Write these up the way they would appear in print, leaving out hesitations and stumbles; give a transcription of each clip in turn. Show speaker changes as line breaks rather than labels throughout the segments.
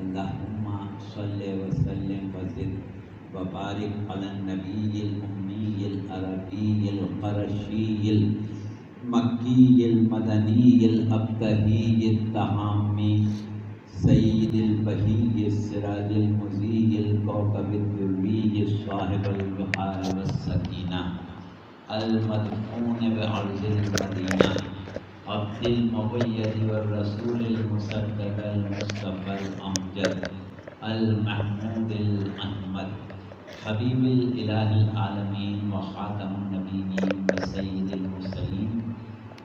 اللہم صلی وسلم وزد وبارک علی النبی الامی العربی القرشی المکی المدنی الابتہی التہامی سید البہی السراج المضیء الکوكب الدری صاحب البحار والسکینہ المدفون بعرض المدینہ عبد المبید والرسول المصدق المصطفى الامجد المحمود الاحمد حبیب الالہ العالمین وخاتم النبیین وسید المرسلین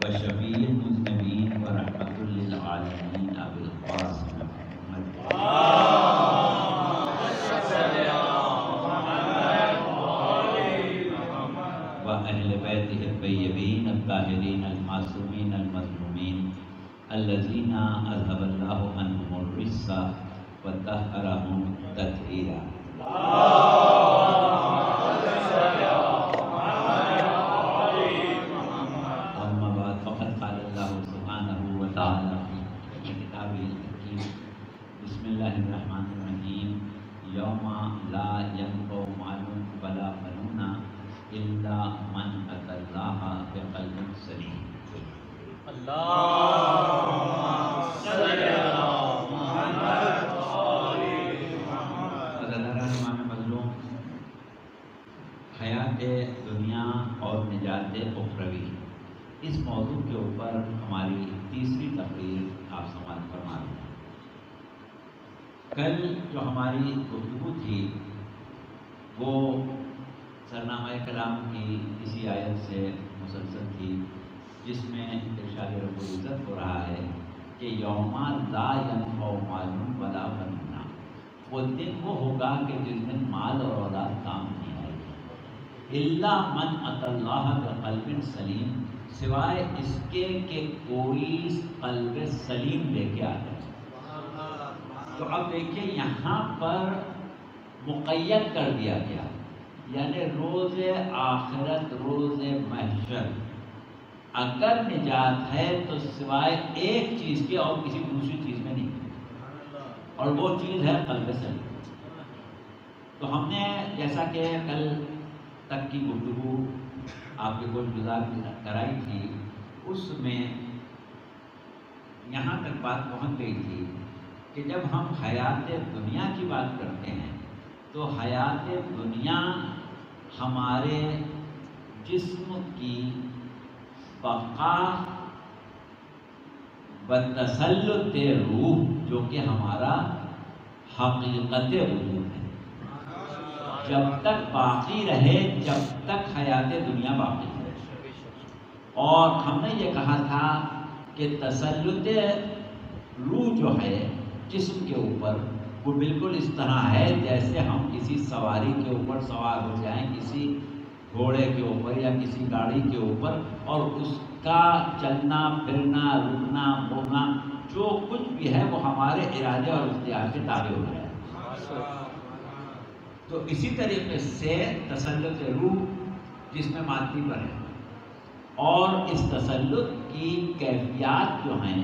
وشفیع المذنبین ورحمۃ للعالمین ابو القاسم وأهل بيته الطيبين الطاهرين المعصومين المظلومين الذين أذهب الله عنهم الرجس وطهرهم تطهيرا. أما بعد فقد قال الله سبحانه وتعالى في كتابه الحكيم بسم الله الرحمن الرحيم يوم لا ينفع مال ولا بنون إلا من أتى الله بقلب سليم. اللهم صل على محمد وآل محمد. امام مظلوم، حیات دنیا اور نجات اخروی، اس موضوع کے اوپر ہماری تیسری تقریر آپ سماعت فرما رہے ہیں. کل جو ہماری گفتگو تھی وہ سرنامہ کلام کی اسی آیت سے مسلسل تھی جس میں ارشاد رب العزت ہو رہا ہے کہ یوم لا ینفع مال ولا بنون، وہ دن وہ ہوگا کہ جس دن مال اور اولاد کام نہیں آئے گی، الا من اتی اللہ بقلب سلیم، سوائے اس کے کہ کوئی قلب سلیم لے کے آ جائے. تو اب دیکھیے یہاں پر مقید کر دیا گیا، یعنی روز آخرت روز محشر اگر نجات ہے تو سوائے ایک چیز کے اور کسی دوسری چیز میں نہیں، اور وہ چیز ہے قلب سلیم. تو ہم نے جیسا کہ کل تک کی گفتگو آپ کے گوش گزار کرائی تھی، اس میں یہاں تک بات پہنچ گئی تھی کہ جب ہم حیات دنیا کی بات کرتے ہیں تو حیات دنیا ہمارے جسم کی بقا و تسلط روح جو کہ ہمارا حقیقت وجود ہے، جب تک باقی رہے، جب تک حیات دنیا باقی ہے. اور ہم نے یہ کہا تھا کہ تسلط روح جو ہے جسم کے اوپر وہ بالکل اس طرح ہے جیسے ہم کسی سواری کے اوپر سوار ہو جائیں، کسی گھوڑے کے اوپر یا کسی گاڑی کے اوپر، اور اس کا چلنا پھرنا رکنا بولنا جو کچھ بھی ہے وہ ہمارے ارادے اور اختیار کے تابع ہو رہا ہے. تو اسی طریقے سے تسلط روح جسم مادی پر ہے، اور اس تسلط کی کیفیات جو ہیں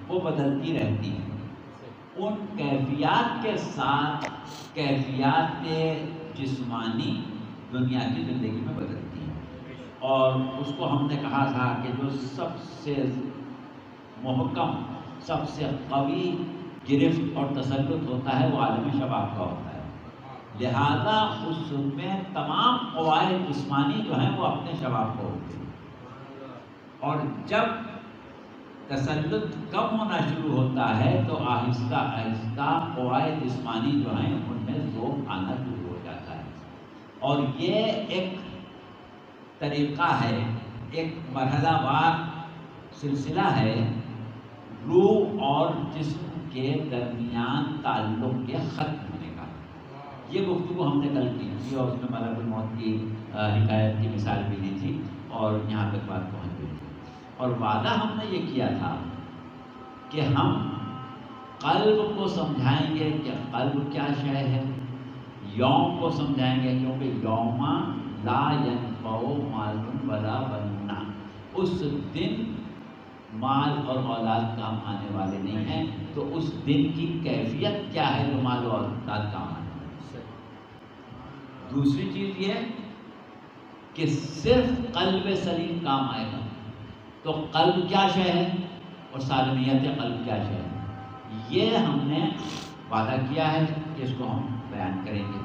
وہ بدلتی رہتی ہیں. ان کیفیات کے ساتھ کیفیات جسمانی دنیا کی زندگی میں بدلتی ہیں. اور اس کو ہم نے کہا تھا کہ جو سب سے محکم، سب سے قوی گرفت اور تسلط ہوتا ہے وہ عالم شباب کا ہوتا ہے. لہذا اس میں تمام قواعد جسمانی جو ہیں وہ اپنے شباب کو ہوتے ہیں، اور جب تسلط کم ہونا شروع ہوتا ہے تو آہستہ آہستہ قواعد جسمانی جو ہیں ان میں ذوق آنا شروع ہو جاتا ہے. اور یہ ایک طریقہ ہے، ایک مرحلہ وار سلسلہ ہے روح اور جسم کے درمیان تعلق کے ختم ہونے کا. یہ گفتگو ہم نے کل کی تھی اور اس میں ملک الموت کی حکایت کی مثال بھی دی تھی اور یہاں تک بات پہنچ گئی تھی. اور وعدہ ہم نے یہ کیا تھا کہ ہم قلب کو سمجھائیں گے کہ قلب کیا شے ہے، یوم کو سمجھائیں گے کیونکہ یوم لا ینفع مال ولا بنون، اس دن مال اور اولاد کام آنے والے نہیں ہیں، تو اس دن کی کیفیت کیا ہے جو مال اور اولاد کام آنے والے؟ دوسری چیز یہ کہ صرف قلب سلیم کام آئے گا، تو قلب کیا شے ہے اور سالمیت قلب کیا شے ہے، یہ ہم نے وعدہ کیا ہے کہ اس کو ہم بیان کریں گے،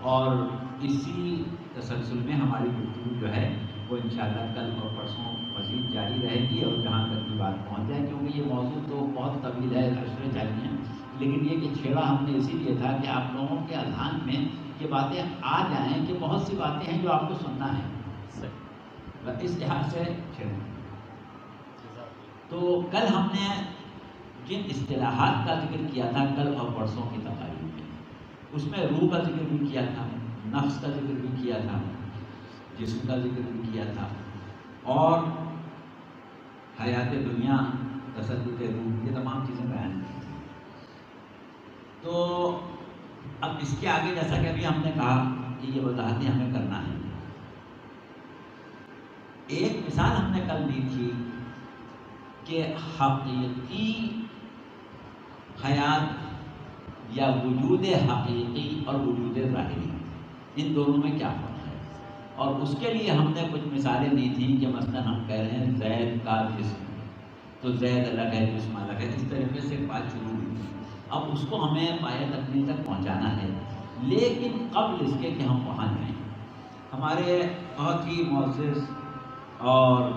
اور اسی تسلسل میں ہماری گفتگو جو ہے وہ انشاءاللہ کل اور پرسوں مزید جاری رہے گی، اور جہاں تک بھی بات پہنچ جائے، کیونکہ یہ موضوع تو بہت طویل ہے، اشرے چاہیے، لیکن یہ کہ چھیڑا ہم نے اسی لیے تھا کہ آپ لوگوں کے اذہان میں یہ باتیں آ جائیں کہ بہت سی باتیں ہیں جو آپ کو سننا ہے، اس لحاظ سے چھیڑا۔ تو کل ہم نے جن اصطلاحات کا ذکر کیا تھا کل اور پرسوں کی تقاریر میں، اس میں روح کا ذکر بھی کیا تھا، نفس کا ذکر بھی کیا تھا، جسم کا ذکر بھی کیا تھا، اور حیات دنیا، تسلط روح، یہ تمام چیزیں بیان کی تھیں۔ تو اب اس کے آگے جیسا کہ ابھی ہم نے کہا کہ یہ وضاحتیں ہمیں کرنا ہے، ایک مثال ہم نے کل دی تھی کہ حقیقی حیات یا وجود حقیقی اور وجود ظاہری، ان دونوں میں کیا فرق ہے، اور اس کے لیے ہم نے کچھ مثالیں دی تھیں کہ مثلا ہم کہہ رہے ہیں زید کا جسم، تو زید الگ ہے جسم الگ ہے، اس طریقے سے بات شروع ہوئی تھی۔ اب اس کو ہمیں پایہ تکمیل تک پہنچانا ہے، لیکن قبل اس کے کہ ہم وہاں جائیں، ہمارے بہت ہی معزز اور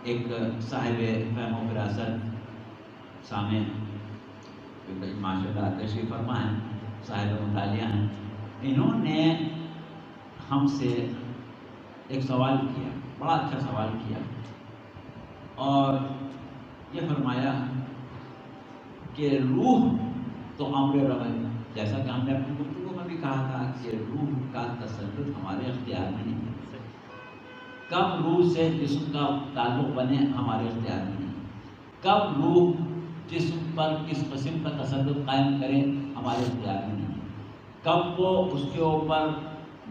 ایک صاحب فہم و فراست سامع ماشاء اللہ تشریف فرما ہیں، صاحب مطالعہ ہیں، انہوں نے ہم سے ایک سوال کیا، بڑا اچھا سوال کیا، اور یہ فرمایا کہ روح تو امر رب ہے، جیسا کہ ہم نے اپنی گفتگو میں بھی کہا تھا کہ روح کا تسلط ہمارے اختیار میں نہیں ہے، کب روح سے جسم کا تعلق بنے ہمارے اختیار میں نہیں، کب روح جسم پر کس قسم کا تسلط قائم کرے ہمارے اختیار میں نہیں، کب وہ اس کے اوپر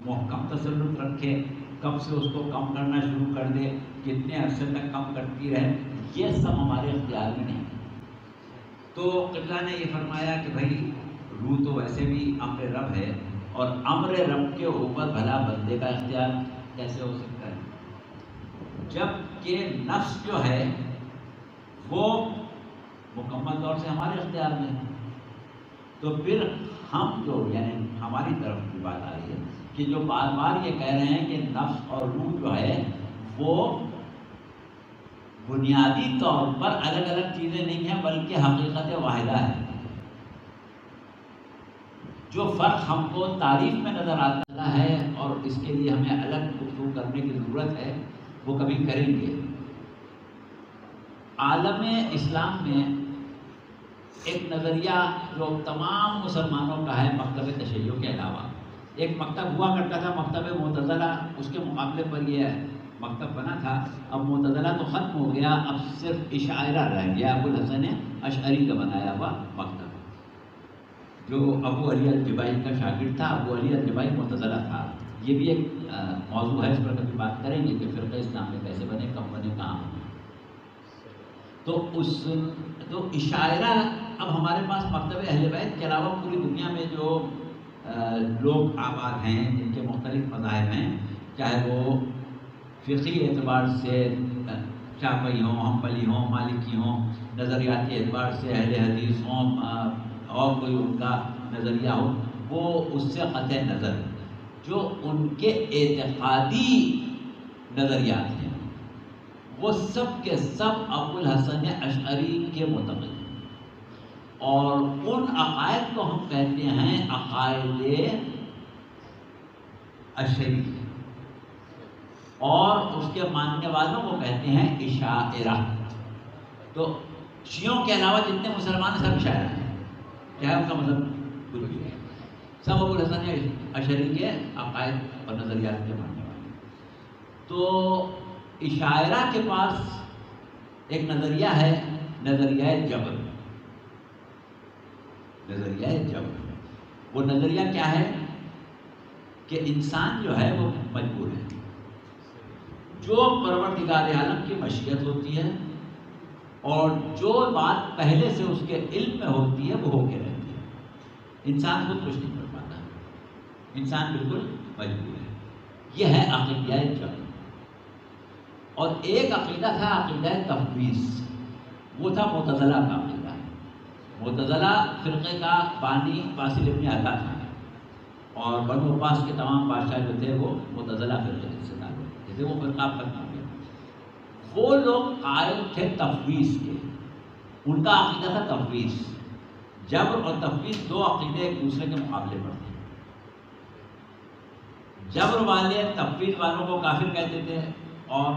محکم تسلط رکھے، کب سے اس کو کم کرنا شروع کر دے، کتنے عرصے تک کم کرتی رہے، یہ سب ہمارے اختیار میں نہیں۔ تو قبلہ نے یہ فرمایا کہ بھائی روح تو ویسے بھی امر رب ہے، اور امر رب کے اوپر بھلا بندے کا اختیار کیسے ہو سکتا ہے، جب کہ نفس جو ہے وہ مکمل طور سے ہمارے اختیار میں ہے۔ تو پھر ہم جو یعنی ہماری طرف کی بات آ رہی ہے کہ جو بار بار یہ کہہ رہے ہیں کہ نفس اور روح جو ہے وہ بنیادی طور پر الگ الگ چیزیں نہیں ہیں بلکہ حقیقت واحدہ ہے، جو فرق ہم کو تعریف میں نظر آتا ہے اور اس کے لیے ہمیں الگ گفتگو کرنے کی ضرورت ہے، وہ کبھی کریں گے۔ عالم اسلام میں ایک نظریہ جو تمام مسلمانوں کا ہے مکتب تشیع کے علاوہ، ایک مکتب ہوا کرتا تھا مکتب معتزلہ، اس کے مقابلے پر یہ مکتب بنا تھا، اب معتزلہ تو ختم ہو گیا، اب صرف اشاعرہ رہ گیا، ابو الحسن اشعری کا بنایا ہوا مکتب، جو ابو علی الجبائی کا شاگرد تھا، ابو علی الجبائی معتزلہ تھا۔ یہ بھی ایک موضوع ہے، اس پر کبھی بات کریں گے کہ فرقہ اسلام میں کیسے بنے، کب بنے، کہاں بنے۔ تو اشاعرہ اب ہمارے پاس مکتب اہل بیت کے علاوہ پوری دنیا میں جو لوگ آباد ہیں جن کے مختلف مذاہب ہیں، چاہے وہ فقہی اعتبار سے شافعی ہوں، حنبلی ہوں، مالکی ہوں، نظریاتی اعتبار سے اہل حدیث ہوں، اور کوئی ان کا نظریہ ہو، وہ اس سے قطع نظر ہے، جو ان کے اعتقادی نظریات ہیں وہ سب کے سب ابو الحسن اشعری کے متعلق ہیں، اور ان عقائد کو ہم کہتے ہیں عقائد اشعری، اور اس کے ماننے والوں کو کہتے ہیں اشاعرہ۔ تو شیعوں کے علاوہ جتنے مسلمان سب اشاعرہ ہیں، کیا ہے ان کا مطلب کچھ بھی ہے، سب ابو الحسن اشعری کے عقائد اور نظریات کے ماننے والے۔ تو اشاعرہ کے پاس ایک نظریہ ہے، نظریہ جبر، نظریہ جبر۔ وہ نظریہ کیا ہے کہ انسان جو ہے وہ مجبور ہے، جو پروردگار عالم کی مشیت ہوتی ہے اور جو بات پہلے سے اس کے علم میں ہوتی ہے وہ ہو کے رہتی ہے. انسان خود کچھ نہیں کر پاتا، انسان بالکل مجبور ہے. یہ ہے عقیدہ جبر. اور ایک عقیدہ تھا عقیدہ تفویض، وہ تھا معتزلہ کا عقیدہ. معتزلہ فرقے کا بانی واصل ابن عطا تھا، اور بنو عباس کے تمام بادشاہ جو تھے وہ معتزلہ فرقے سے تعلق رکھتے تھے. وہ فرقہ ختم ہو گیا. وہ لوگ قائل تھے تفویض کے، ان کا عقیدہ تھا تفویض. جبر اور تفویض دو عقیدے ایک دوسرے کے مقابلے پر تھے. جبر والے تفویض والوں کو کافر کہتے تھے، اور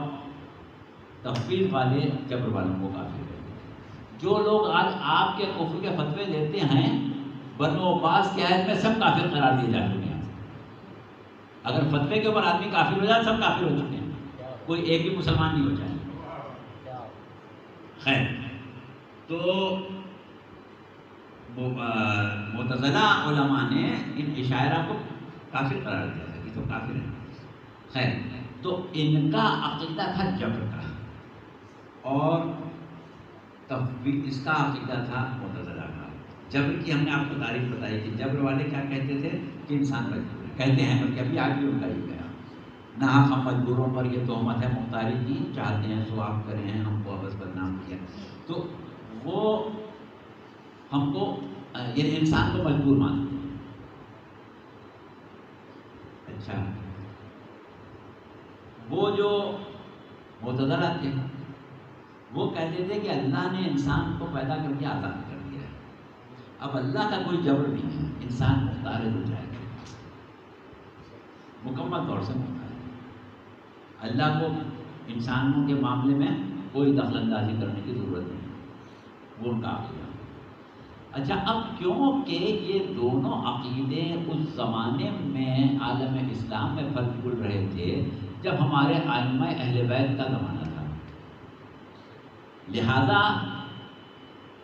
تفویض والے جبر والوں کو کافر کہتے تھے. جو لوگ آج آپ کے کفر کے فتوے دیتے ہیں، بنو عباس کے عہد میں سب کافر قرار دیے جا چکے ہیں. اگر فتوے کے اوپر آدمی کافر ہو جائے سب کافر ہو چکے ہیں، کوئی ایک بھی مسلمان نہیں ہو جائے. خیر، تو معتزلہ علماء نے ان اشاعرہ کو کافر قرار دیا تھا کہ تو کافر ہیں. خیر، تو ان کا عقیدہ تھا جبر کا، اور اس کا عقیدہ تھا معتزلہ کا. جبر کی ہم نے آپ کو تعریف بتائی تھی. جبر والے کیا کہتے تھے کہ انسان مجبور ہے، کہتے ہیں بلکہ ابھی آج بھی ان کا ہی گیا. نہ ہم مجبوروں پر یہ تہمت ہے مختاری کی، چاہتے ہیں سو آپ کرے ہیں، ہم کو عبث بدنام کیا. تو وہ ہم کو یہ انسان کو مجبور مانتے ہیں. اچھا، وہ جو معتزلہ تھے وہ کہتے تھے کہ اللہ نے انسان کو پیدا کر کے آزاد کر دیا ہے، اب اللہ کا کوئی جبر نہیں ہے، انسان مختار ہو جائے گا، مکمل طور سے مختار ہے. اللہ کو انسانوں کے معاملے میں کوئی دخل اندازی کرنے کی ضرورت نہیں، وہ ان کا عقیدہ. اچھا، اب کیونکہ یہ دونوں عقیدے اس زمانے میں عالم اسلام میں پھل پھول رہے تھے جب ہمارے ائمہ اہل بیت کا زمانہ تھا، لہذا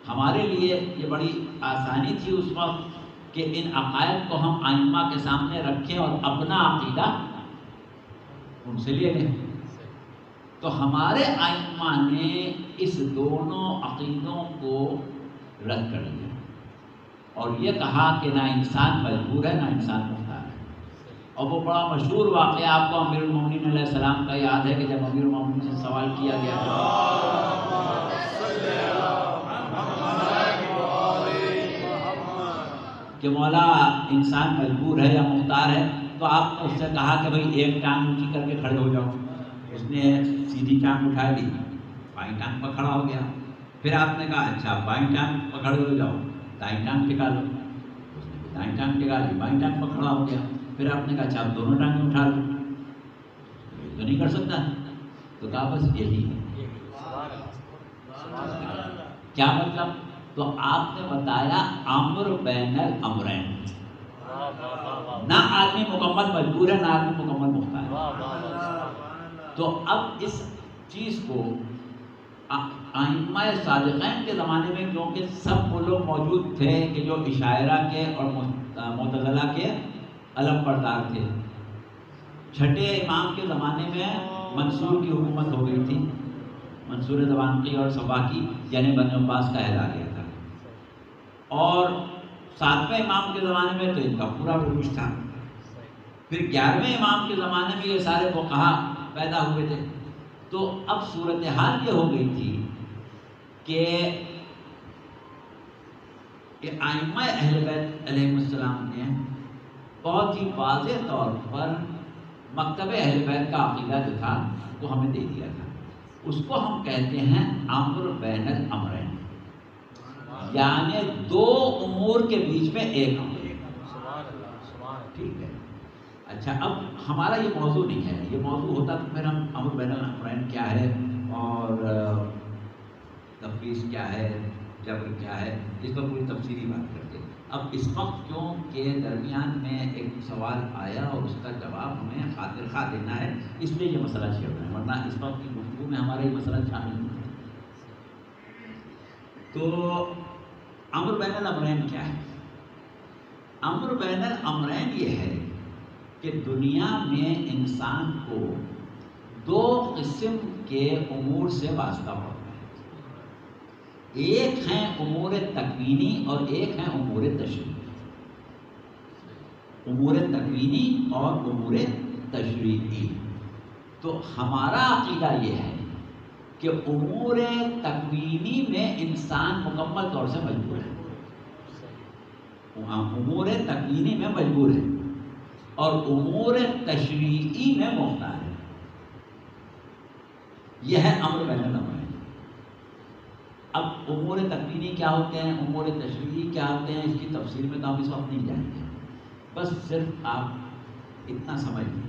ہمارے لیے یہ بڑی آسانی تھی اس وقت کہ ان عقائد کو ہم ائمہ کے سامنے رکھیں اور اپنا عقیدہ ان سے لے لیں. تو ہمارے ائمہ نے اس دونوں عقیدوں کو رد کر دیا اور یہ کہا کہ نہ انسان مجبور ہے نہ انسان مختار ہے. اور وہ بڑا مشہور واقعہ آپ کو امیر المومنین علیہ السلام کا یاد ہے کہ جب امیر المومنین سے سوال کیا گیا کہ مولا انسان مجبور ہے یا مختار ہے، تو آپ نے اس سے کہا کہ بھئی ایک ٹانگ اونچی کر کے کھڑے ہو جاؤ. اس نے سیدھی ٹانگ اٹھا لی، بائیں ٹانگ پر کھڑا ہو گیا. پھر آپ نے کہا اچھا بائیں ٹانگ پر کھڑے ہو جاؤ، دائیں ٹانگ ٹکا لو. اس نے بھی دائیں ٹانگ ٹکا لی، بائیں ٹانگ پر کھڑا ہو گیا. پھر آپ نے کہا اچھا آپ دونوں ٹانگیں اٹھا لو. تو نہیں کر سکتا. تو کہا بس یہی ہے. کیا مطلب؟ تو آپ نے بتایا امر بین الامرین، نہ آدمی مکمل مجبور ہے نہ آدمی مکمل مختار ہے. تو اب اس چیز کو ائمہ صادقین کے زمانے میں کیونکہ سب وہ لوگ موجود تھے کہ جو اشاعرہ کے اور معتزلہ کے علم بردار تھے. چھٹے امام کے زمانے میں منصور کی حکومت ہو گئی تھی، منصور دوانقی اور سباقی یعنی بنو عباس کا عہد آ گیا تھا. اور 7ویں امام کے زمانے میں تو ان کا پورا عروج تھا. پھر 11ویں امام کے زمانے میں یہ سارے فقہا پیدا ہوئے تھے. تو اب صورتحال یہ ہو گئی تھی کہ ائمہ اہل بیت علیہ السلام نے بہت ہی واضح طور پر مکتب اہل بیت کا عقیدہ جو تھا وہ ہمیں دے دیا تھا. اس کو ہم کہتے ہیں امر بین الامرین، یعنی دو امور کے بیچ میں ایک امر. ٹھیک ہے. اچھا، اب ہمارا یہ موضوع نہیں ہے. یہ موضوع ہوتا تو پھر ہم امر بین الامرین کیا ہے اور تفویض کیا ہے، جبر کیا ہے، اس پر پوری تفصیلی بات کرتے. اب اس وقت کیونکہ درمیان میں ایک سوال آیا اور اس کا جواب ہمیں خاطر خواہ دینا ہے، اس لیے یہ مسئلہ چھیڑ رہے ہیں، ورنہ اس وقت کی گفتگو میں ہمارا یہ مسئلہ شامل نہیں ہے. تو امر بین الامرین کیا ہے؟ امر بین الامرین یہ ہے کہ دنیا میں انسان کو دو قسم کے امور سے واسطہ پڑتا ہے. ایک ہیں امور تکوینی اور ایک ہیں امور تشریعی. امور تکوینی اور امور تشریعی. تو ہمارا عقیدہ یہ ہے کہ امور تکوینی میں انسان مکمل طور سے مجبور ہے. امور تکوینی میں مجبور ہے اور امور تشریعی میں مختار ہے. یہ ہے امر بین الامرین. اب امور تکوینی کیا ہوتے ہیں، امور تشریعی کیا ہوتے ہیں، اس کی تفصیل میں تو ہم اس وقت نہیں جائیں گے. بس صرف آپ اتنا سمجھ لیں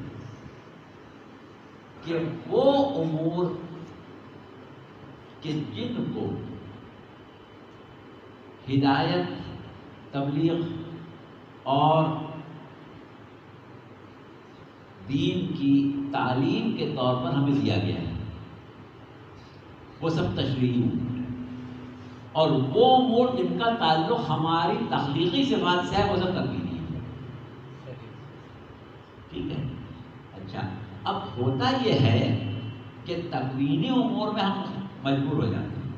کہ وہ امور کہ جن کو ہدایت، تبلیغ اور دین کی تعلیم کے طور پر ہمیں دیا گیا ہے، وہ سب تشریعی امور ہیں. اور وہ امور جن کا تعلق ہماری تخلیقی صفات سے ہے وہ سب تکوینی ہے. ٹھیک ہے. اچھا، اب ہوتا یہ ہے کہ تکوینی امور میں ہم مجبور ہو جاتے ہیں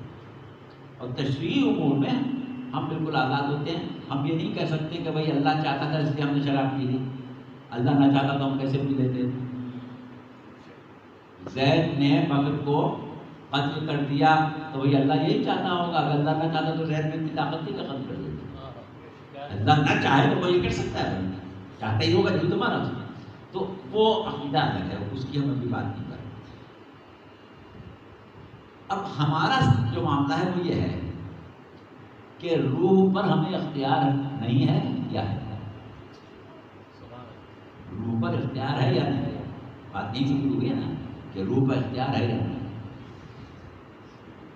اور تشریعی امور میں ہم بالکل آزاد ہوتے ہیں. ہم یہ نہیں کہہ سکتے کہ بھائی اللہ چاہتا تھا اس لیے ہم نے شراب پی لی، اللہ نہ چاہتا تو ہم کیسے پی لیتے. زید نے بکر کو قتل کر دیا تو وہی اللہ یہی چاہتا ہوگا. اگر اللہ نہ چاہتا تو زید میں اتنی طاقت تھی کہ قتل کر دیتے. اللہ نہ چاہے تو کوئی کر سکتا ہے، چاہتا ہی ہوگا جو تمہارا. تو وہ عقیدہ الگ ہے، اس کی ہم ابھی بات نہیں کر رہے. اب ہمارا جو معاملہ ہے وہ یہ ہے کہ روح پر ہمیں اختیار نہیں ہے یا ہے. روح پر اختیار ہے یا نہیں ہے، بات نہیں سمجھ ہوئی ہے نا کہ روح پر اختیار ہے یا نہیں.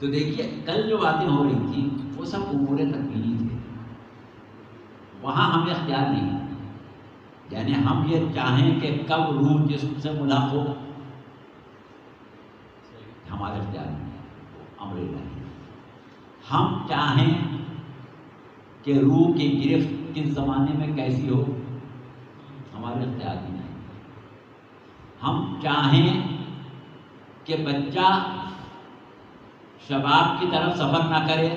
تو دیکھیے کل جو باتیں ہو رہی تھیں وہ سب امور تکوینی تھے، وہاں ہمیں اختیار نہیں ہے. یعنی ہم یہ چاہیں کہ کب روح جسم سے ملاق ہو، ہمارے اختیار میں امر الہی. ہم چاہیں کہ روح کی گرفت کس زمانے میں کیسی ہو، ہمارے اختیار میں نہیں. ہم چاہیں کہ بچہ شباب کی طرف سفر نہ کرے،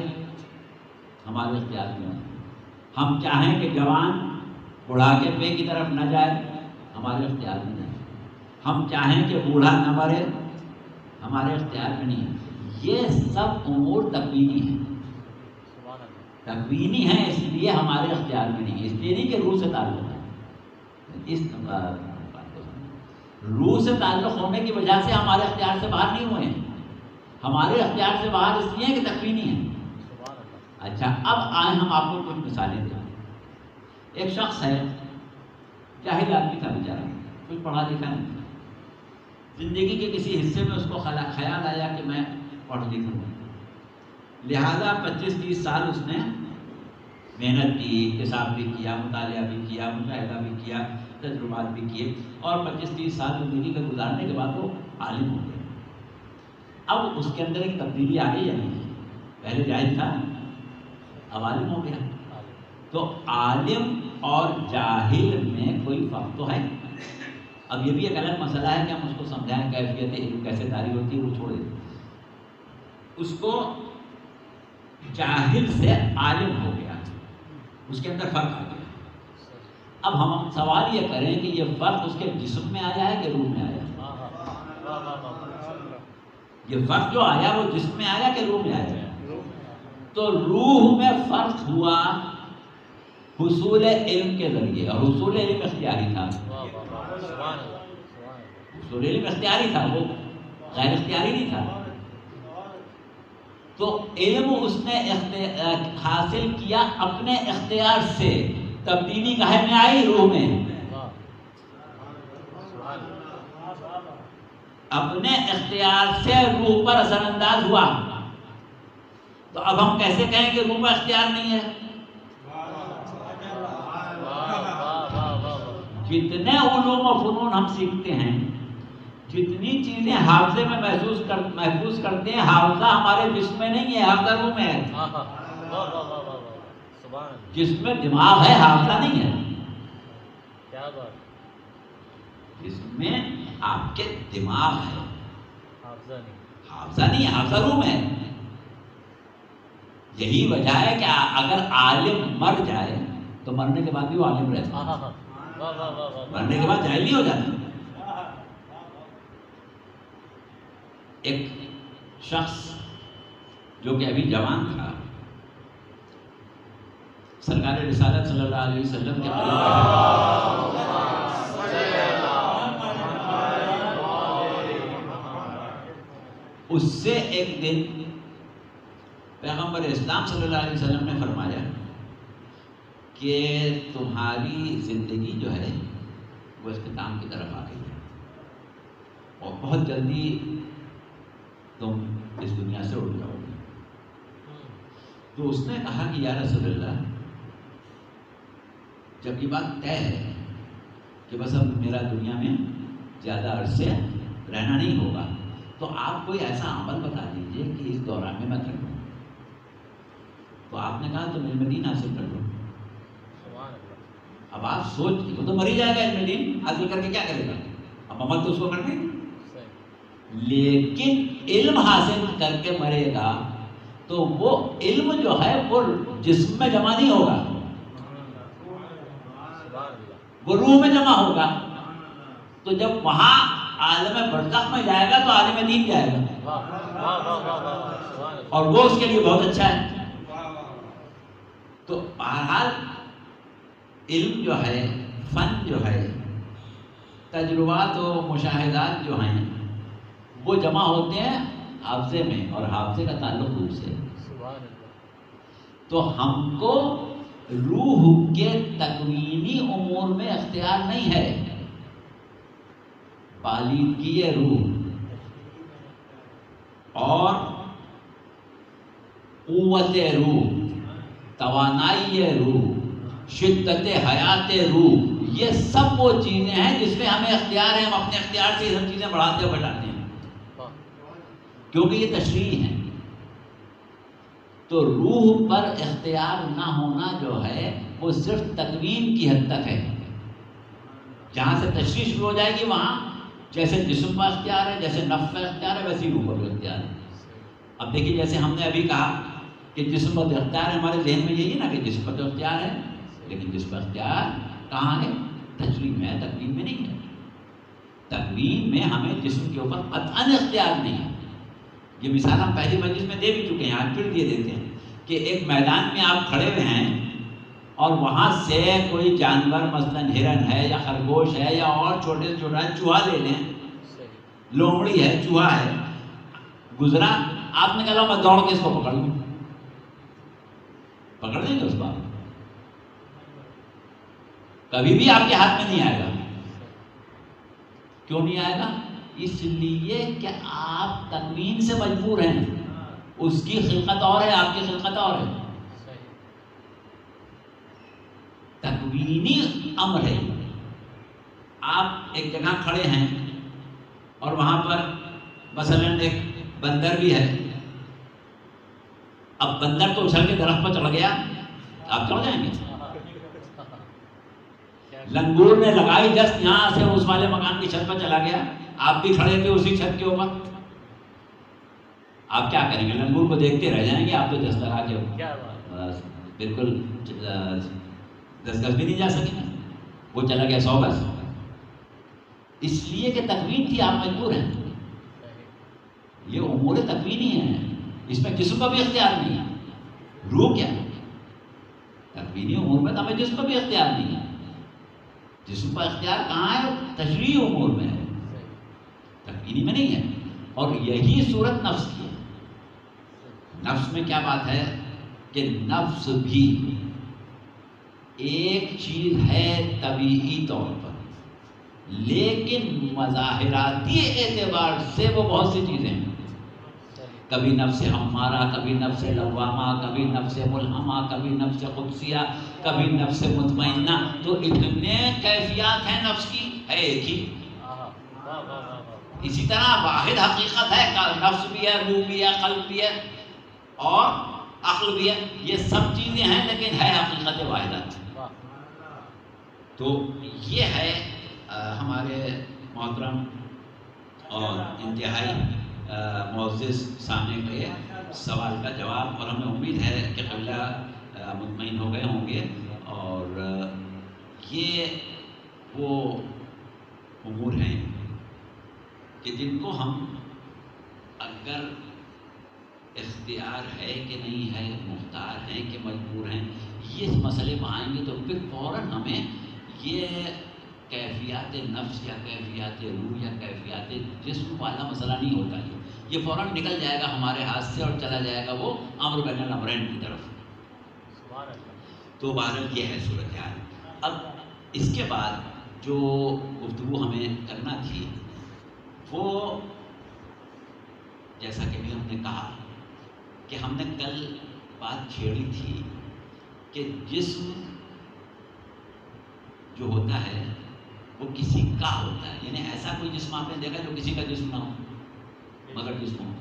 ہمارے اختیار میں نہیں. ہم چاہیں کہ جوان بڑھاپے کی طرف نہ جائے، ہمارے اختیار میں نہیں. ہم چاہیں کہ بوڑھا نہ مرے، ہمارے اختیار میں نہیں. یہ سب امور تکوینی ہیں. تکوینی ہیں اس لیے ہمارے اختیار میں نہیں. اس لیے نہیں کہ روح سے تعلق ہے. اس روح سے تعلق ہونے کی وجہ سے ہمارے اختیار سے باہر نہیں ہوئے ہیں. ہمارے اختیار سے باہر اس لیے کہ تکوینی ہیں. اچھا، اب آئیں ہم آپ کو کچھ مثالیں دیں. ایک شخص ہے، جاہل آدمی تھا بیچارہ، کچھ پڑھا لکھا نہیں تھا. زندگی کے کسی حصے میں اس کو خیال آیا کہ میں پڑھ لکھ لوں. لہذا 25-30 سال اس نے محنت کی، اکتساب بھی کیا، مطالعہ بھی کیا، مشاہدہ بھی کیا، تجربات بھی کیے، اور 25-30 سال زندگی کا گزارنے کے بعد وہ عالم ہو گیا. اب اس کے اندر ایک تبدیلی آ گئی. یعنی پہلے جاہل تھا، اب عالم ہو گیا. تو عالم اور جاہل میں کوئی فرق تو ہے. اب یہ بھی ایک الگ مسئلہ ہے کہ ہم اس کو سمجھائیں کیفیت علم کیسے جاری ہوتی ہے، وہ چھوڑ دیں. اس کو جاہل سے عالم ہو گیا، اس کے اندر فرق آ گیا. اب ہم سوال یہ کریں کہ یہ فرق اس کے جسم میں آیا ہے کہ روح میں آیا؟ یہ فرق جو آیا وہ جسم میں آیا کہ روح میں آیا؟ تو روح میں فرق ہوا حصول علم کے ذریعے، اور حصول علم اختیاری تھا. حصول علم اختیاری تھا، وہ غیر اختیاری نہیں تھا. تو علم اس نے حاصل کیا اپنے اختیار سے. تبدیلی کہے میں آئی؟ روح میں. اپنے اختیار سے روح پر اثر انداز ہوا. تو اب ہم کیسے کہیں کہ روح میں اختیار نہیں ہے؟ جتنے علوم و فنون ہم سیکھتے ہیں، جتنی چیزیں حافظے میں محفوظ کرتے ہیں، حافظہ ہمارے جسم میں نہیں ہے، حافظہ روح میں ہے. جس میں دماغ ہے، حافظہ نہیں ہے. جس میں آپ کے دماغ ہے، حافظہ نہیں ہے، حافظہ روح میں ہے. یہی وجہ ہے کہ اگر عالم مر جائے تو مرنے کے بعد بھی وہ عالم رہتا ہے، مرنے کے بعد جاہل نہیں ہو جاتا۔ ایک شخص جو کہ ابھی جوان تھا، سرکار رسالت صلی اللہ علیہ وسلم کے اس سے ایک دن پیغمبر اسلام صلی اللہ علیہ وسلم نے فرمایا کہ تمہاری زندگی جو ہے وہ اختتام کی طرف آ گئی ہے اور بہت جلدی تم اس دنیا سے اٹھ جاؤ گے۔ تو اس نے کہا کہ یا رسول اللہ، جب یہ بات طے ہے کہ بس اب میرا دنیا میں زیادہ عرصے رہنا نہیں ہوگا، تو آپ کوئی ایسا عمل بتا دیجئے کہ اس دوران میں میں کر لوں۔ تو آپ نے کہا تم علم دین حاصل کر لو۔ اب آپ سوچ لیے، وہ تو مر ہی جائے گا، علم دین حاصل کر کے کیا کرے گا؟ اب عمل تو اس کو کرنے، لیکن علم حاصل کر کے مرے گا تو وہ علم جو ہے وہ جسم میں جمع نہیں ہوگا، وہ روح میں جمع ہوگا۔ تو جب وہاں عالم برزخ میں جائے گا تو عالم دین جائے گا، اور وہ اس کے لیے بہت اچھا ہے۔ تو بہرحال علم جو ہے، فن جو ہے، تجربات و مشاہدات جو ہیں وہ جمع ہوتے ہیں حافظے میں، اور حافظے کا تعلق روح سے۔ تو ہم کو روح کے تکوینی امور میں اختیار نہیں ہے، بالیدگی روح اور قوت روح، توانائی روح، شدت حیات روح، یہ سب وہ چیزیں ہیں جس میں ہمیں اختیار ہے۔ ہم اپنے اختیار سے یہ سب چیزیں بڑھاتے اور گھٹاتے ہیں، کیونکہ یہ تشریح ہے۔ تو روح پر اختیار نہ ہونا جو ہے وہ صرف تکوین کی حد تک ہے۔ جہاں سے تشریح شروع ہو جائے گی وہاں جیسے جسم پر اختیار ہے، جیسے نفس پر اختیار ہے، ویسے روح پر اختیار ہے۔ اب دیکھیے جیسے ہم نے ابھی کہا کہ جسم پر اختیار ہے، ہمارے ذہن میں یہی ہے نا کہ جسم پر اختیار ہے، لیکن جسم پر اختیار کہاں ہے؟ تشریح میں ہے، تکوین میں نہیں ہے۔ تکوین میں ہمیں جسم کے اوپر قطعاً اختیار نہیں ہے۔ یہ مثال ہم پہلی مجلس میں دے بھی چکے ہیں، آج پھر دے دیتے ہیں کہ ایک میدان میں آپ کھڑے ہوئے ہیں اور وہاں سے کوئی جانور مثلاً ہرن ہے یا خرگوش ہے یا اور چھوٹے سے چھوٹا چوہا لے لیں، لومڑی ہے، چوہا ہے، گزرا، آپ نے کہا میں دوڑ کے اس کو پکڑ لوں، پکڑ دیں گے اس بات؟ کبھی بھی آپ کے ہاتھ میں نہیں آئے گا۔ کیوں نہیں آئے گا؟ اس لیے کہ آپ تکوین سے مجبور ہیں، اس کی خلقت اور ہے، آپ کی خلقت اور ہے۔ تکوینی امر ہے۔ آپ ایک جگہ کھڑے ہیں اور وہاں پر مثلاً ایک بندر بھی ہے، اب بندر تو اچھل کے درخت پر چڑھ گیا، آپ چڑھ جائیں گے؟ لنگور نے لگائی جست یہاں سے اس والے مکان کی چھت پر چلا گیا، آپ بھی کھڑے تھے اسی چھت کے اوپر، آپ کیا کریں گے؟ لنگور کو دیکھتے رہ جائیں گے؟ آپ تو جست لگا کے بالکل 10 گز بھی نہیں جا سکیں گے، وہ چلا گیا 100 گز، اس لیے کہ تکوین تھی، آپ مجبور ہیں۔ یہ امور تکوینی ہیں، اس میں جسم کا بھی اختیار نہیں ہے۔ روح کیا ہے؟ تکوینی امور میں تو ہمیں جسم کا بھی اختیار نہیں ہے۔ جسم کا اختیار کہاں ہے؟ تشریعی امور میں ہے، تکوینی میں نہیں ہے۔ اور یہی صورت نفس کی ہے۔ نفس میں کیا بات ہے کہ نفس بھی ایک چیز ہے طبیعی طور پر، لیکن مظاہراتی اعتبار سے وہ بہت سی چیزیں ہیں، کبھی نفس امارہ، کبھی نفس لوامہ، کبھی نفس ملہمہ، کبھی نفس قدسیہ، کبھی نفس مطمئنہ۔ تو اتنے کیفیات ہیں نفس کی، ہے ایک ہی۔ اسی طرح واحد حقیقت ہے، نفس بھی ہے، روح بھی ہے، قلب بھی ہے اور عقل بھی ہے، یہ سب چیزیں ہیں لیکن ہے حقیقت واحدہ۔ تو یہ ہے ہمارے محترم اور انتہائی معزز سامنے کے سوال کا جواب، اور ہمیں امید ہے کہ قبلہ مطمئن ہو گئے ہوں گے. اور یہ وہ امور ہیں کہ جن کو ہم اگر اختیار ہے کہ نہیں ہے، مختار ہیں کہ مجبور ہیں، یہ مسئلے میں آئیں گے تو پھر فوراً ہمیں یہ کیفیات نفس یا کیفیات روح یا کیفیات جسم والا مسئلہ نہیں ہوتا ہے. یہ فوراً نکل جائے گا ہمارے ہاتھ سے اور چلا جائے گا وہ امر بین الامرین کی طرف. تو بہرحال یہ ہے صورتحال. اب اس کے بعد جو گفتگو ہمیں کرنا تھی وہ جیسا کہ بھی ہم نے کہا کہ ہم نے کل بات چھیڑی تھی کہ جسم جو ہوتا ہے وہ کسی کا ہوتا ہے. یعنی ایسا کوئی جسم آپ نے دیکھا جو کسی کا جسم نہ ہو، مگر جسم ہو.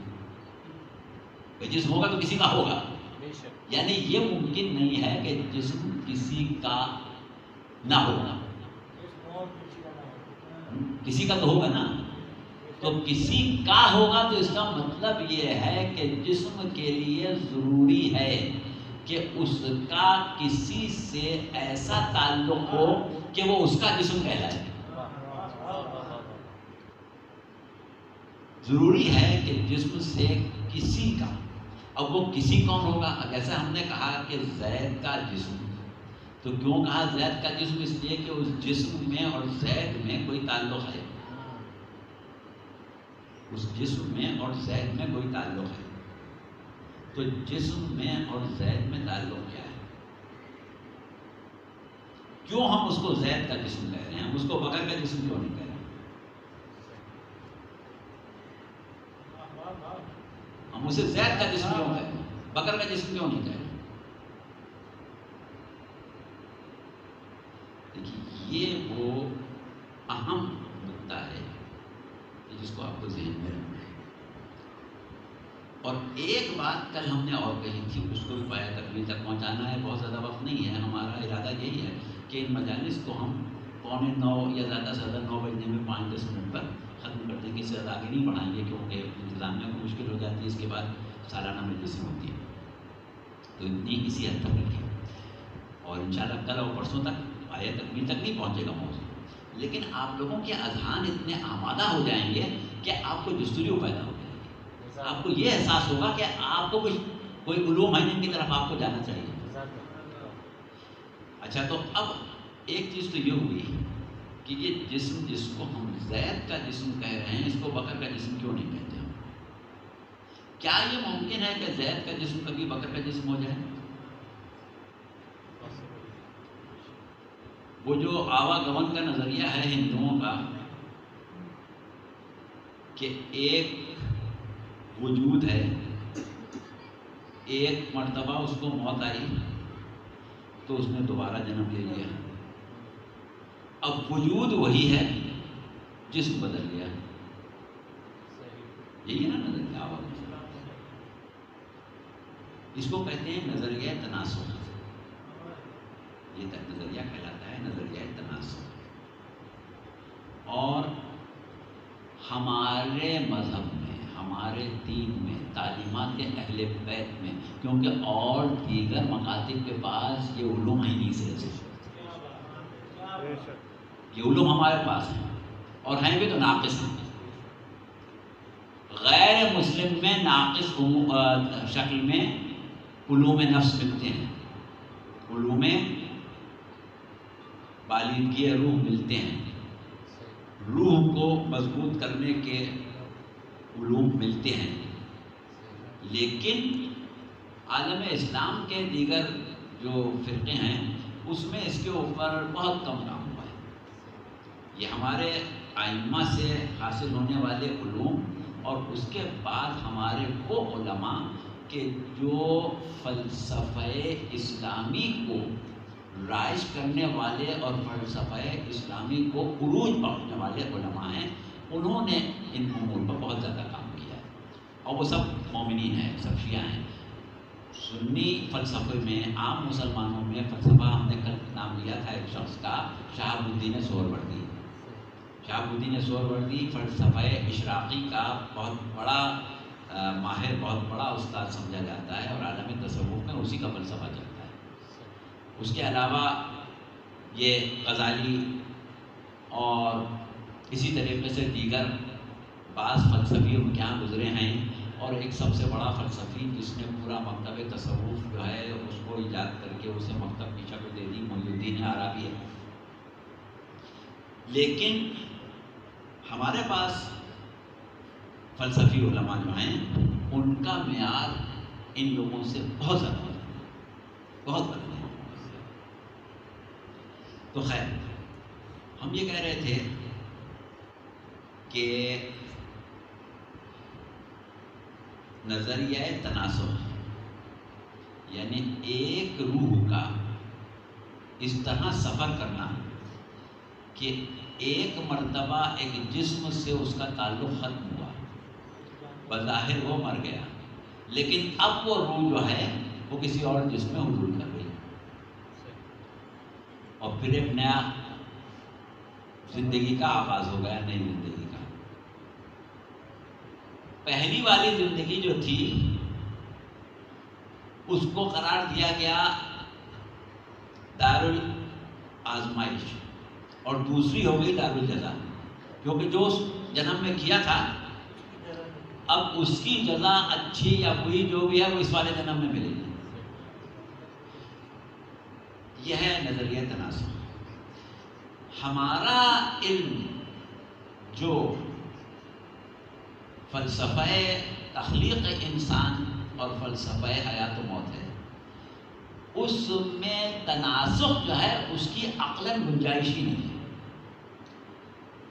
جسم ہوگا تو کسی کا ہوگا. یعنی یہ ممکن نہیں ہے کہ جسم کسی کا نہ ہوگا. کسی کا تو ہوگا نا. تو کسی کا ہوگا تو اس کا مطلب یہ ہے کہ جسم کے لیے ضروری ہے کہ اس کا کسی سے ایسا تعلق ہو کہ وہ اس کا جسم کہلائے. ضروری ہے کہ جسم سے کسی کا. اب وہ کسی کون ہوگا؟ جیسے ہم نے کہا کہ زید کا جسم، تو کیوں کہا زید کا جسم؟ اس لیے کہ اس جسم میں اور زید میں کوئی تعلق ہے. اس جسم میں اور زید میں کوئی تعلق ہے. تو جسم میں اور زید میں تعلق کیا ہے؟ کیوں ہم اس کو زید کا جسم کہہ رہے ہیں؟ ہم اس کو بکر کا جسم کیوں نہیں کہہ رہے؟ ہم اسے زید کا جسم کیوں کہہ رہے ہیں؟ بکر کا جسم کیوں نہیں کہہ رہے؟ دیکھیے یہ وہ اہم مدعا ہے جس کو آپ کو ذہن میں رکھنا ہے. اور ایک بات کل ہم نے اور کہی تھی، اس کو بھی پایا تکمیل تک پہنچانا ہے. بہت زیادہ وقت نہیں ہے، ہمارا ارادہ یہی ہے کہ ان مجالس کو ہم 8:45 یا زیادہ سے زیادہ 9 بجنے میں 5-10 منٹ پر ختم کر دیں گے. اس سے زیادہ آگے نہیں بڑھائیں گے کیونکہ انتظامیہ کو مشکل ہو جاتی ہے. اس کے بعد سالانہ مجلسیں ہوتی ہیں، تو اتنی اسی حد تک رکھیں. اور انشاءاللہ کل اور پرسوں تک پایا تکمیل تک نہیں پہنچے گا موضوع، لیکن آپ لوگوں کے اذہان اتنے آمادہ ہو جائیں گے کہ آپ کو جستجو پیدا ہو جائے گی. آپ کو یہ احساس ہوگا کہ آپ کو کوئی علوم ہے جن کی طرف آپ کو جانا چاہیے. اچھا، تو اب ایک چیز تو یہ ہوئی کہ یہ جسم جس کو ہم زید کا جسم کہہ رہے ہیں، اس کو بکر کا جسم کیوں نہیں کہتے ہم؟ کیا یہ ممکن ہے کہ زید کا جسم کبھی بکر کا جسم ہو جائے؟ وہ جو آواگمن کا نظریہ ہے ہندوؤں کا کہ ایک وجود ہے، ایک مرتبہ اس کو موت آئی تو اس نے دوبارہ جنم لے لیا. اب وجود وہی ہے، جسم بدل گیا. یہی ہے نا نظریہ آواگمن. اس کو کہتے ہیں نظریہ تناسخ. یہ تک نظریہ کہلاتا ہے نظریہ تناسخ. اور ہمارے مذہب میں، ہمارے دین میں، تعلیمات اہل بیت میں، کیونکہ اور دیگر مکاتب کے پاس یہ علوم ہی نہیں سے، یہ علوم ہمارے پاس ہیں اور ہیں بھی تو ناقص ہیں. غیر مسلم میں ناقص شکل میں علوم نفس ملتے ہیں، علوم بالیدگی روح ملتے ہیں، روح کو مضبوط کرنے کے علوم ملتے ہیں. لیکن عالم اسلام کے دیگر جو فرقے ہیں اس میں اس کے اوپر بہت کم کام ہوا ہے. یہ ہمارے ائمہ سے حاصل ہونے والے علوم اور اس کے بعد ہمارے وہ علماء کہ جو فلسفہ اسلامی کو رائج کرنے والے اور فلسفہ اسلامی کو عروج بخشنے والے علماء ہیں، انہوں نے ان امور پر بہت زیادہ کام کیا ہے. اور وہ سب مومنین ہیں، سب شیعہ ہیں. سنی فلسفے میں، عام مسلمانوں میں فلسفہ ہم نے کل نام لیا تھا ایک شخص کا، شہاب الدین سہروردی. شہاب الدین سہروردی فلسفہ اشراقی کا بہت بڑا ماہر بہت بڑا استاد سمجھا جاتا ہے، اور عالم تصوف میں اسی کا فلسفہ چلتا ہے۔ اس کے علاوہ یہ غزالی اور اسی طریقے سے دیگر بعض فلسفی ان کے یہاں گزرے ہیں، اور ایک سب سے بڑا فلسفی جس نے پورا مکتب تصوف جو ہے اس کو ایجاد کر کے اسے مکتب کی شکل دے دی، محی الدین عربی ہے۔ لیکن ہمارے پاس فلسفی علماء جو ہیں ان کا معیار ان لوگوں سے بہت زیادہ ہے، بہت بدل ہے۔ تو خیر، ہم یہ کہہ رہے تھے کہ نظریہ تناسخ یعنی ایک روح کا اس طرح سفر کرنا کہ ایک مرتبہ ایک جسم سے اس کا تعلق ختم ہوا، بظاہر وہ مر گیا، لیکن اب وہ روح جو ہے وہ کسی اور جسم میں حلول کر گئی، اور پھر ایک نیا زندگی کا آغاز ہو گیا، نئی زندگی کا۔ پہلی والی زندگی جو تھی اس کو قرار دیا گیا دار الآزمائش، اور دوسری ہو گئی دار الجزا، کیونکہ جو اس جنم میں کیا تھا اب اس کی جزا اچھی یا بری جو بھی ہے وہ اس والے جنم میں ملے گی۔ یہ ہے نظریہ تناسخ۔ ہمارا علم جو فلسفہ تخلیق انسان اور فلسفہ حیات و موت ہے، اس میں تناسخ جو ہے اس کی عقلاً گنجائش ہی نہیں ہے،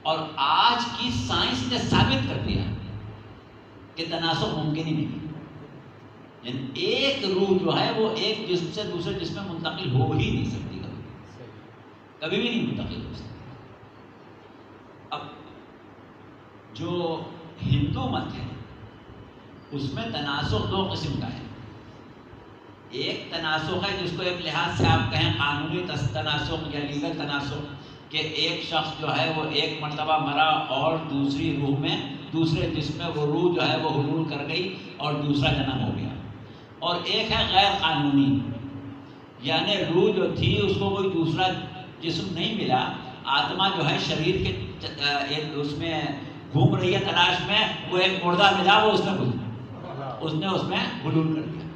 اور آج کی سائنس نے ثابت کر دیا کہ تناسخ ممکن ہی نہیں ہے۔ یعنی ایک روح جو ہے وہ ایک جسم سے دوسرے جسم میں منتقل ہو ہی نہیں سکتی، کبھی بھی نہیں منتقل ہو سکتی۔ اب جو ہندو مت ہے اس میں تناسخ دو قسم کا ہے۔ ایک تناسخ ہے جس کو ایک لحاظ سے آپ کہیں قانونی تناسخ یا لیگل تناسخ، کہ ایک شخص جو ہے وہ ایک مرتبہ مرا اور دوسری روح میں دوسرے جسم میں وہ روح جو ہے وہ حلول کر گئی اور دوسرا جنم ہو گیا۔ اور ایک ہے غیر قانونی، یعنی روح جو تھی اس کو کوئی دوسرا جسم نہیں ملا، آتما جو ہے شریر کے اس میں گھوم رہی ہے تلاش میں، وہ ایک مردہ ملا، وہ اس نے حلول کر دیا،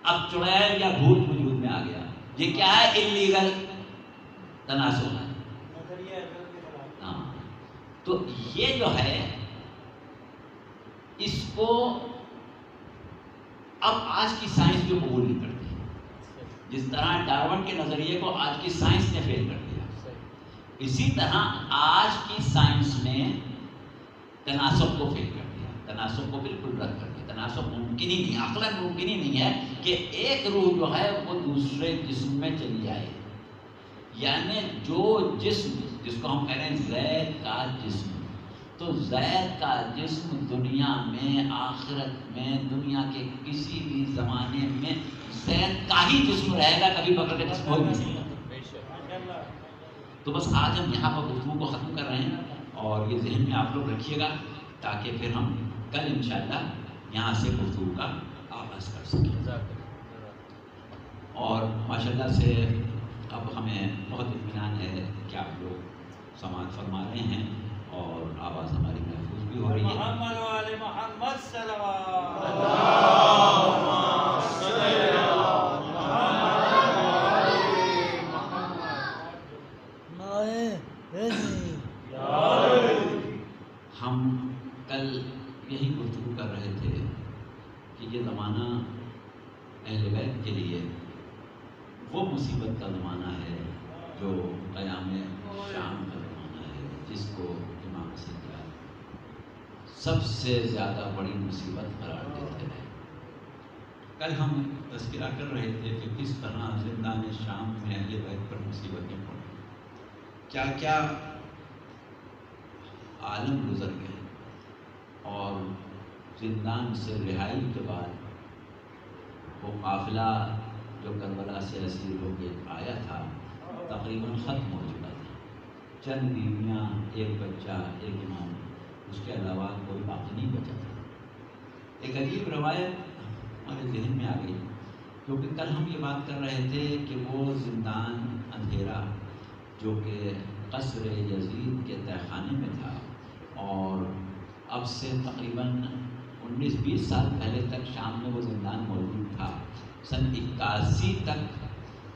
اب چڑیل یا بھوت وجود میں آ گیا۔ یہ کیا ہے؟ انلیگل تناسخ ہے۔ ہاں، تو یہ جو ہے اس کو اب آج کی سائنس جو قبول نہیں کرتی، جس طرح ڈارون کے نظریے کو آج کی سائنس نے فیل کر دیا، اسی طرح آج کی سائنس نے تناسخ کو فیل کر دیا، تناسخ کو بالکل رد کر دیا۔ تناسخ ممکن ہی نہیں، عقلاً ممکن ہی نہیں ہے کہ ایک روح جو ہے وہ دوسرے جسم میں چلی جائے۔ یعنی جو جسم جس کو ہم کہہ رہے ہیں زید کا جسم، تو زید کا جسم دنیا میں، آخرت میں، دنیا کے کسی بھی زمانے میں زید کا ہی جسم رہے گا، کبھی بکر کا جسم ہو ہی نہیں سکتا۔ تو بس آج ہم یہاں پر گفتگو کو ختم کر رہے ہیں، اور یہ ذہن میں آپ لوگ رکھیے گا تاکہ پھر ہم کل انشاءاللہ یہاں سے گفتگو کا آغاز کر سکیں۔ اور ماشاءاللہ سے اب ہمیں بہت اطمینان ہے کہ آپ لوگ سماعت فرما رہے ہیں اور آواز ہماری محفوظ بھی ہو رہی ہے۔
محمد و آل محمد صلوات
ہم کل یہی گفتگو کر رہے تھے کہ یہ زمانہ اہل بیت کے لیے وہ مصیبت کا زمانہ ہے جو قیام شام کا زمانہ ہے، جس کو امام سجاد سب سے زیادہ بڑی مصیبت قرار دیتے ہیں۔ کل ہم تذکرہ کر رہے تھے کہ کس طرح زندان شام میں اہل بیت پر مصیبتیں پڑیں، کیا کیا عالم گزر گئے، اور زندان سے رہائی کے بعد وہ قافلہ جو کربلا سے اسیر ہو کے آیا تھا تقریباً ختم ہو چکا تھا۔ چند بیویاں، ایک بچہ، ایک امام، اس کے علاوہ کوئی باقی نہیں بچا تھا۔ ایک عجیب روایت ہمارے ذہن میں آ گئی، کیونکہ کل ہم یہ بات کر رہے تھے کہ وہ زندان اندھیرا جو کہ قصر یزید کے تہہ خانے میں تھا، اور اب سے تقریباً 19-20 سال پہلے تک شام میں وہ زندان موجود تھا۔ سن 81 تک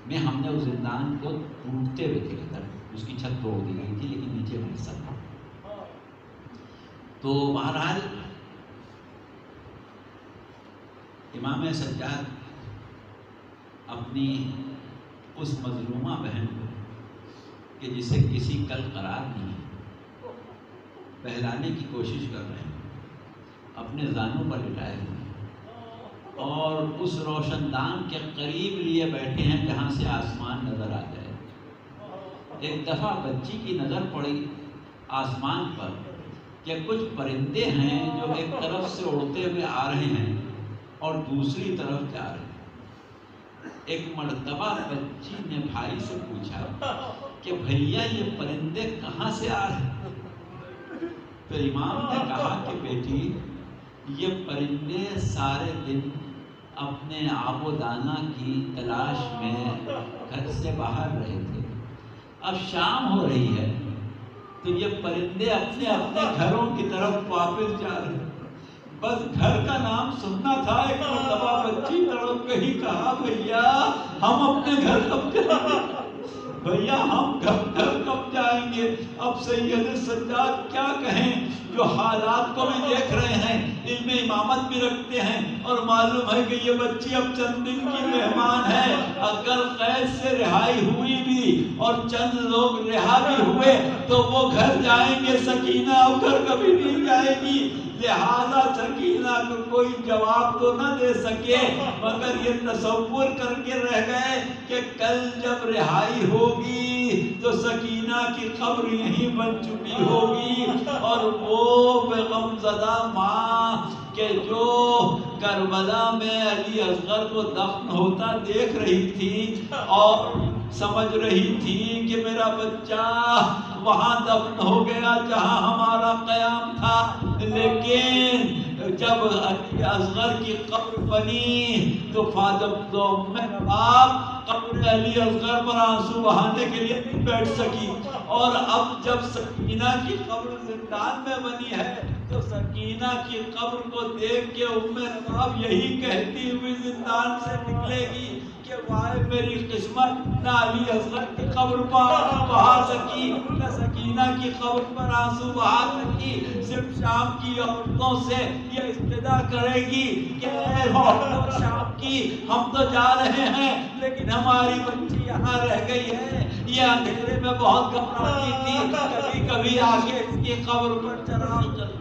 میں ہم نے اس زندان کو ٹوٹتے ہوئے دیکھا تھا، اس کی چھت توڑ دی گئی تھی لیکن نیچے کا حصہ تھا۔ تو بہرحال امام سجاد اپنی اس مظلومہ بہن کو کہ جسے کسی کل قرار نہیں بہلانے کی کوشش کر رہے ہیں، اپنے زانوں پر لٹائے ہوئے ہیں اور اس روشن دان کے قریب لیے بیٹھے ہیں جہاں سے آسمان نظر آ جائے۔ ایک دفعہ بچی کی نظر پڑی آسمان پر کہ کچھ پرندے ہیں جو ایک طرف سے اڑتے ہوئے آ رہے ہیں اور دوسری طرف جا رہے ہیں۔ ایک مرتبہ بچی نے بھائی سے پوچھا کہ بھیا یہ پرندے کہاں سے آ رہے ہیں؟ پھر امام نے کہا کہ بیٹی یہ پرندے سارے دن اپنے آب و دانہ کی تلاش میں گھر سے باہر رہے تھے، اب شام ہو رہی ہے تو یہ پرندے اپنے اپنے گھروں کی طرف واپس جا رہے ہیں۔ بس گھر کا نام سننا تھا۔ ایک مرتبہ بچی تڑپ کے ہی کہا بھیا ہم اپنے گھر کب جائیں گے، بھیا ہم گھر کب جائیں گے؟ اب سید سجاد کیا کہیں جو حالات کو بھی دیکھ رہے ہیں، علم امامت بھی رکھتے ہیں اور معلوم ہے کہ یہ بچی اب چند دن کی مہمان ہے، اگر قید سے رہائی ہوئی بھی اور چند لوگ رہا بھی ہوئے تو وہ گھر جائیں گے، سکینہ اب گھر کبھی نہیں جائے گی۔ لہذا سکینہ کو کوئی جواب تو نہ دے سکے مگر یہ تصور کر کے رہ گئے کہ کل جب رہائی ہوگی تو سکینہ کی قبر یہیں بن چکی ہوگی، اور وہ بے غم زدہ ماں کہ جو کربلا میں علی اصغر کو دفن ہوتا دیکھ رہی تھی اور سمجھ رہی تھی کہ میرا بچہ وہاں دفن ہو گیا جہاں ہمارا قیام تھا، لیکن جب علی اصغر کی قبر بنی تو میرا باپ قبر علی اصغر پر آنسو بہانے کے لیے نہیں بیٹھ سکی، اور اب جب سکینہ کی قبر زندان میں بنی ہے تو سکینہ کی قبر کو دیکھ کے رباب یہی کہتی ہوئی زندان سے نکلے گی کہ وائے میری قسمت، نہ علی اصغر کی قبر پر آنسو بہا سکی نہ سکینہ کی قبر پر آنسو بہا سکی، صرف شام کی عورتوں سے یہ استدعا کرے گی کہ اے عورتوں شام کی ہم تو جا رہے ہیں لیکن ہماری بچی یہاں رہ گئی ہے، یہ اندھیرے میں بہت گھبراتی تھی، کبھی کبھی آ کے اس کی قبر پر چراغ جل